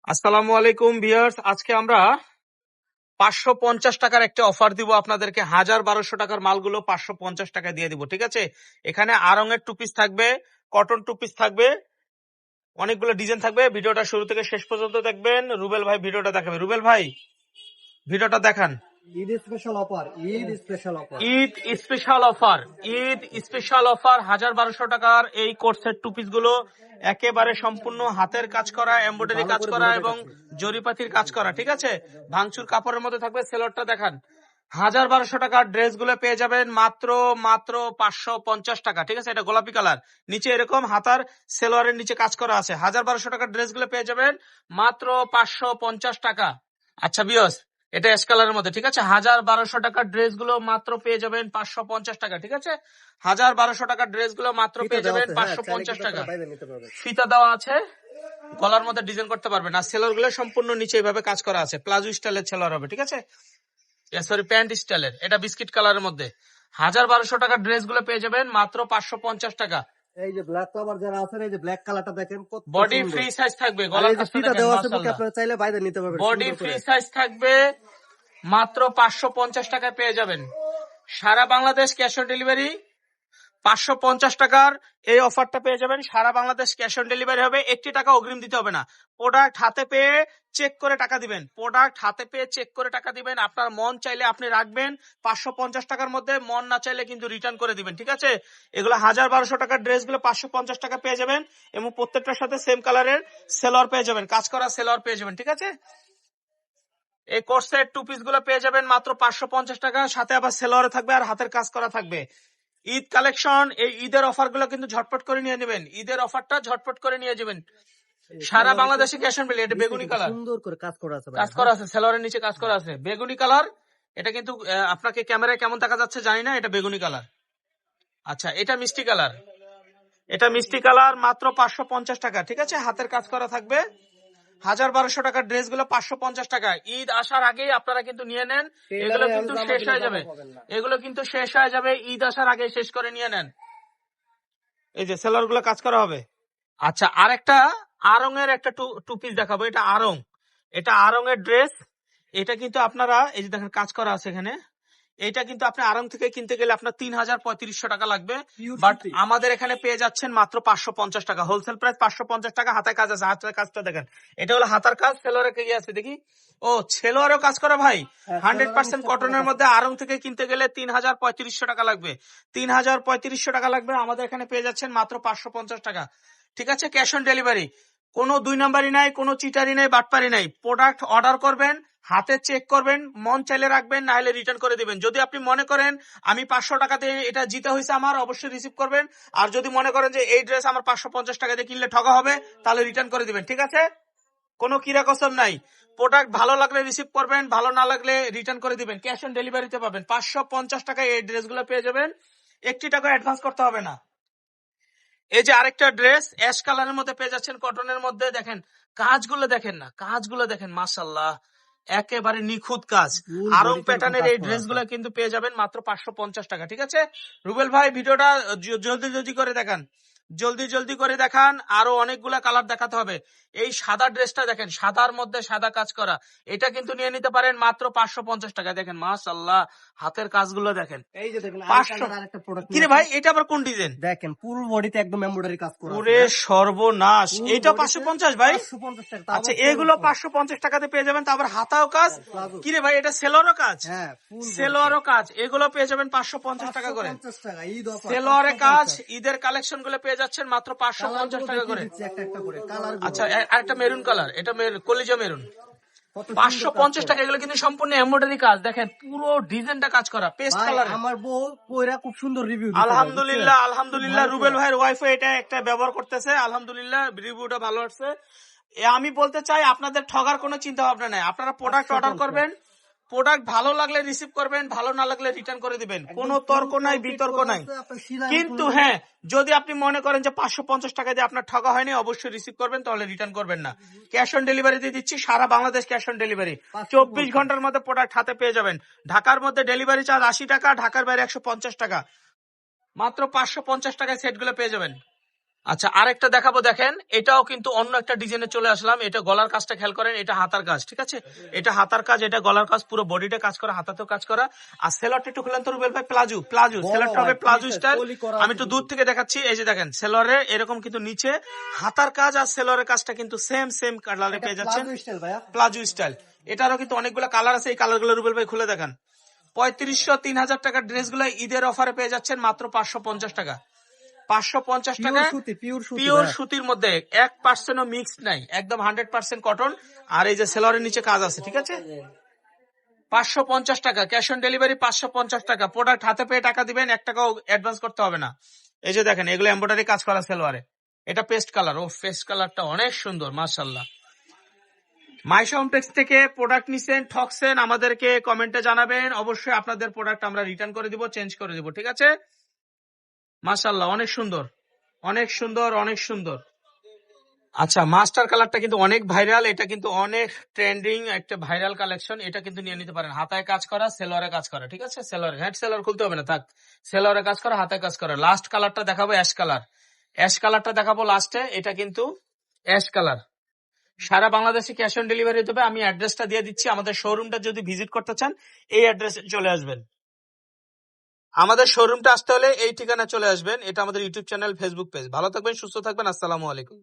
আসসালামু আলাইকুম ভিউয়ার্স, আজকে আমরা 550 টাকার একটা অফার দিব আপনাদেরকে। 1200 টাকার মালগুলো 550 টাকা দিয়ে দিব, ঠিক আছে? এখানে আড়ং-এর টু পিস থাকবে, কটন টু পিস থাকবে, অনেকগুলো ডিজাইন থাকবে। ভিডিওটা শুরু থেকে শেষ পর্যন্ত দেখবেন। রুবেল ভাই ভিডিওটা দেখাবে। রুবেল ভাই ভিডিওটা দেখান। Eid special offer, Eid special offer, Eid special offer, Eid special offer. 1200 টাকার এই কোর্সের টু পিস গুলো একেবারে সম্পূর্ণ হাতের কাজ করা, এমব্রয়ডারি কাজ করা এবং জরিপাতির কাজ করা, ঠিক আছে? ভাঙচুর কাপড়ের মধ্যে থাকবে। সেলরটা দেখান। 1200 টাকার ড্রেস গুলো পেয়ে যাবেন মাত্র মাত্র 550 টাকা, ঠিক আছে? এটা গোলাপি কালার, নিচে এরকম হাতার সেলোয়ারের নিচে কাজ করা আছে। 1200 টাকার ড্রেস গুলো পেয়ে যাবেন মাত্র 550 টাকা। আচ্ছা বিয়স, এটা অ্যাশ কালারের মধ্যে, ঠিক আছে? 1200 টাকার ড্রেস গুলো মাত্র পেয়ে যাবেন 550 টাকা, ঠিক আছে? 1200 টাকার ড্রেস গুলো মাত্র পেয়ে যাবেন 550 টাকা। ফিতা দেওয়া আছে, গলার মধ্যে ডিজাইন করতে পারবেন। আর সেলর গুলো সম্পূর্ণ নিচে এইভাবে কাজ করা আছে। প্লাজো স্টাইলের সেলর হবে, ঠিক আছে? সরি, প্যান্ট স্টাইলের। এটা বিস্কিট কালারের মধ্যে 1200 টাকার ড্রেস গুলো পেয়ে যাবেন মাত্র 550 টাকা। এই যে ব্ল্যাক কালার যারা আছেন, এই যে ব্ল্যাক কালারটা দেখেন কত বডি সুন্দর। ফ্রি সাইজ থাকবে, আর গলার এই যে কাজটা ফিতা দেখেন দেওয়া আছে বুকে, মাশাআল্লাহ। আপনারা চাইলে বাইরে নিতে পারবেন। বডি সুন্দর ফ্রি করে সাইজ থাকবে, মাত্র 550 টাকায় পেয়ে যাবেন। সারা বাংলাদেশ ক্যাশ অন ডেলিভারি। 550 টাকার এই অফারটা পেয়ে যাবেন। সারা বাংলাদেশ ক্যাশ অন ডেলিভারি হবে। 1 টাকা অগ্রিম দিতে হবে না। প্রোডাক্ট হাতে পেয়ে চেক করে টাকা দিবেন। প্রোডাক্ট হাতে পেয়ে চেক করে টাকা দিবেন। আপনার মন চাইলে আপনি রাখবেন 550 টাকার মধ্যে, মন না চাইলে কিন্তু রিটার্ন করে দিবেন, ঠিক আছে? এগুলো 1200 টাকার ড্রেস গুলো 550 টাকা পেয়ে যাবেন এবং প্রত্যেকটার সাথে সেম কালারের সেলর পেয়ে যাবেন, কাজ করা সেলর পেয়ে যাবেন, ঠিক আছে? এই কোর্সের টু পিস গুলো পেয়ে যাবেন মাত্র 550 টাকা, সাথে আবার সেলরে থাকবে আর হাতের কাজ করা থাকবে। ঈদ কালেকশন, এই ঈদের অফার গুলো কিন্তু ঝটপট করে নিয়ে নেবেন। ঈদের অফারটা ঝটপট করে নিয়ে যাবেন। সারা বাংলাদেশে ক্যাশ অন ডেলিভারি। এটা বেগুনি কালার, সুন্দর করে কাজ করা আছে ভাই। কাজ করা আছে, সেলরের নিচে কাজ করা আছে, বেগুনি কালার। এটা কিন্তু আপনাকে ক্যামেরায় কেমন দেখা যাচ্ছে জানি না, এটা বেগুনি কালার। আচ্ছা, এটা মিষ্টি কালার, এটা মিষ্টি কালার, মাত্র 550 টাকা, ঠিক আছে? হাতের কাজ করা থাকবে। 1200 টাকার ড্রেস গুলো 550 টাকা। ঈদ আসার আগেই আপনারা কিন্তু নিয়ে নেন, এগুলো কিন্তু শেষ হয়ে যাবে, এগুলো কিন্তু শেষ হয়ে যাবে। ঈদ আসার আগে শেষ করে নিয়ে নেন। এই যে সেলর গুলো কাজ করা হবে। আচ্ছা, আরেকটা আড়ং এর একটা টু পিস দেখাবো। এটা আড়ং, এটা আড়ং এর ড্রেস। এটা কিন্তু আপনারা এই যে দেখেন কাজ করা আছে এখানে। এটা কিন্তু আপনি আড়ং থেকে কিনতে গেলে আপনার 3500 টাকা লাগবে, বাট আমাদের এখানে পেয়ে যাচ্ছেন মাত্র 550 টাকা। হোলসেল প্রাইস 550 টাকা। হাতায় কাজ আছে, হাতের কাজটা দেখেন। এটা হলো হাতার কাজ। সেলোরে কি আছে দেখি। ও, সেলোয়ারও কাজ করা ভাই। 100% কটনের মধ্যে আড়ং থেকে কিনতে গেলে 3500 টাকা লাগবে। 3500 টাকা লাগবে। আমাদের এখানে পেয়ে যাচ্ছেন মাত্র 550 টাকা, ঠিক আছে? Cash on delivery. কোনো দুই নাম্বারই নাই, কোনো চিটারি নাই, বাটপারি নাই। প্রোডাক্ট অর্ডার করবেন, হাতে চেক করবেন, মন চাইলে রাখবেন, না হলে রিটার্ন করে দিবেন। যদি আপনি মনে করেন আমি 500 টাকাতে এটা জিতে হয়েছে আমার, অবশ্যই রিসিভ করবেন। আর যদি মনে করেন যে এই ড্রেস আমার 550 টাকা দিয়ে কিনলে ঠকা হবে, তাহলে রিটার্ন করে দিবেন, ঠিক আছে? কোনো কিরা কসম নাই। প্রোডাক্ট ভালো লাগলে রিসিভ করবেন, ভালো না লাগলে রিটার্ন করে দিবেন। ক্যাশ অন ডেলিভারিতে পাবেন। 550 টাকায় এই ড্রেসগুলো পেয়ে যাবেন। 1 টাকা অ্যাডভান্স করতে হবে না। এই যে আরেকটা ড্রেস অ্যাশ কালারের মধ্যে পেয়ে যাচ্ছেন, কটনের মধ্যে। দেখেন কাজগুলো, দেখেন না, কাজগুলো দেখেন, মাশাআল্লাহ, একেবারে নিখুঁত কাজ। আরং প্যাটার্নের এই ড্রেসগুলো কিন্তু পেয়ে যাবেন মাত্র 550 টাকা, ঠিক আছে? রুবেল ভাই ভিডিওটা জলদি জলদি করে দেখান, জলদি জলদি করে দেখান। আরো অনেকগুলা কালার দেখাতে হবে। এই সাদা ড্রেসটা দেখেন, সাদার মধ্যে সাদা কাজ করা। এটা কিন্তু নিয়ে নিতে পারেন মাত্র 550 টাকা। দেখেন মাশাআল্লাহ, হাতের কাজগুলো দেখেন। এই যে দেখেন 500। আরেকটা প্রোডাক্ট কিরে ভাই, এটা আবার কোন ডিজাইন? দেখেন পুরো বডিতে একদম এমব্রয়ডারি কাজ করা আছে। ওরে সর্বনাশ, এটা 550 ভাই? 550 টাকা। আচ্ছা, এগুলো 550 টাকাতে পেয়ে যাবেন। তারপর হাতাও কাজ। কিরে ভাই, এটা সেলোয়ারও কাজ? হ্যাঁ, ফুল সেলোয়ারও কাজ। এগুলো পেয়ে যাবেন 550 টাকা করে। 550 টাকা ঈদ অফার। সেলোয়ারে কাজ, ঈদের কালেকশন গুলো পেয়ে যাচ্ছেন মাত্র 550 টাকা করে। একটা একটা করে কালার। আচ্ছা, আরেকটা মেরুন কালার, এটা কলিজা মেরুন, 550 টাকা। এগুলো কিন্তু সম্পূর্ণ এমব্রয়ডারি কাজ। দেখেন পুরো ডিজাইনটা কাজ করা, পেস্ট কালার। আমার বউ কইরা খুব সুন্দর রিভিউ দিছে। আলহামদুলিল্লাহ, আলহামদুলিল্লাহ। রুবেল ভাইয়ের ওয়াইফ এটা একটা ব্যবহার করতেছে, আলহামদুলিল্লাহ, রিভিউটা ভালো আসছে। আমি বলতে চাই আপনাদের ঠগার কোনো চিন্তা ভাবনা নাই। আপনারা প্রোডাক্ট অর্ডার করবেন, প্রোডাক্ট ভালো লাগলে রিসিভ করবেন, ভালো না লাগলে রিটার্ন করে দিবেন। কোনো তর্ক নাই, বিতর্ক নাই। কিন্তু হ্যাঁ, যদি আপনি মনে করেন যে 550 টাকা দিয়ে আপনার ঠকা হয়নি, অবশ্যই রিসিভ করবেন, তাহলে রিটার্ন করবেন না। ক্যাশ অন ডেলিভারি দিয়ে দিচ্ছি, সারা বাংলাদেশ ক্যাশ অন ডেলিভারি। 24 ঘন্টার মধ্যে প্রোডাক্ট হাতে পেয়ে যাবেন। ঢাকার মধ্যে ডেলিভারি চার্জ 80 টাকা, ঢাকার বাইরে 150 টাকা। মাত্র 550 টাকায় সেট গুলো পেয়ে যাবেন। আচ্ছা, আরেকটা দেখাবো, দেখেন এটাও কিন্তু অন্য একটা ডিজাইনে চলে আসলাম। এটা গলার কাজটা খেয়াল করেন, এটা হাতার কাজ, ঠিক আছে? এটা হাতার কাজ, এটা গলার কাজ, পুরো বডিতে কাজ করা, হাতাতেও কাজ করা। আর সেলরটা একটু খুলেন তো রুবেল ভাই, প্লাজো প্লাজো, বড় সেলরটা হবে ভাই, প্লাজো পিসের স্টাইল। পলি করা আমি আছে একটু দূর কিন্তু। থেকে দেখাচ্ছি, এই যে দেখেন সেলরে এরকম কিন্তু নিচে হাতার কাজ আর সেলরের কাজটা কিন্তু সেম সেম কালারে এটা পেয়ে যাচ্ছেন, প্লাজো স্টাইল ভাইয়া। Palazzo style. এটারও কিন্তু অনেকগুলো কালার আছে, এই কালারগুলো রুবেল ভাই খুলে দেখান। 3500 3000 টাকার ড্রেসগুলো ঈদের অফারে পেয়ে যাচ্ছেন মাত্র 550 টাকা। 550 পিওর টাকায় সুতি, পিওর সুতি পিওর ভাইয়া। সুতির মধ্যে 1% মিক্সড নাই, একদম 100% কটন। আর এই যে সেলরের নিচে কাজ আছে, ঠিক আছে? 550 টাকা ক্যাশ অন ডেলিভারি, 550 টাকা। প্রোডাক্ট হাতে পেয়ে টাকা দিবেন, 1 টাকাও অ্যাডভান্স করতে হবে না। এই যে দেখেন এগুলো এমব্রয়ডারি কাজ করা সেলোয়ারে। এটা পেস্ট কালার, ও পেস্ট কালারটা অনেক সুন্দর মাশাআল্লাহ। মাইশাউনটেক্স থেকে প্রোডাক্ট নিছেন, ঠকছেন, আমাদেরকে কমেন্টে জানাবেন, অবশ্যই আপনাদের প্রোডাক্ট আমরা রিটার্ন করে দিব, চেঞ্জ করে দিব, ঠিক আছে? মাশাআল্লাহ, অনেক সুন্দর, অনেক সুন্দর, অনেক সুন্দর। আচ্ছা, মাস্টার কালারটা কিন্তু অনেক ভাইরাল, এটা কিন্তু অনেক ট্রেন্ডিং একটা ভাইরাল কালেকশন। এটা কিন্তু নিয়ে নিতে পারেন, হাতায় কাজ করা, সেলোয়ারে কাজ করা, ঠিক আছে? সেলোয়ার হেড সেলোয়ার খুলতে হবে না, থাক। সেলোয়ারে কাজ করা, হাতায় কাজ করা। লাস্ট কালারটা দেখাবো অ্যাশ কালার, অ্যাশ কালারটা দেখাবো লাস্টে। এটা কিন্তু অ্যাশ কালার, সারা বাংলাদেশে ক্যাশ অন ডেলিভারি দেবে। আমি অ্যাড্রেসটা দিয়ে দিচ্ছি, আমাদের শোরুমটা যদি ভিজিট করতে চান এই অ্যাড্রেসে চলে আসবেন। আমাদের শোরুমটা আসতে হলে এই ঠিকানা চলে আসবেন। এটা আমাদের ইউটিউব চ্যানেল, ফেসবুক পেজ। ভালো থাকবেন, সুস্থ থাকবেন, আসসালামু আলাইকুম।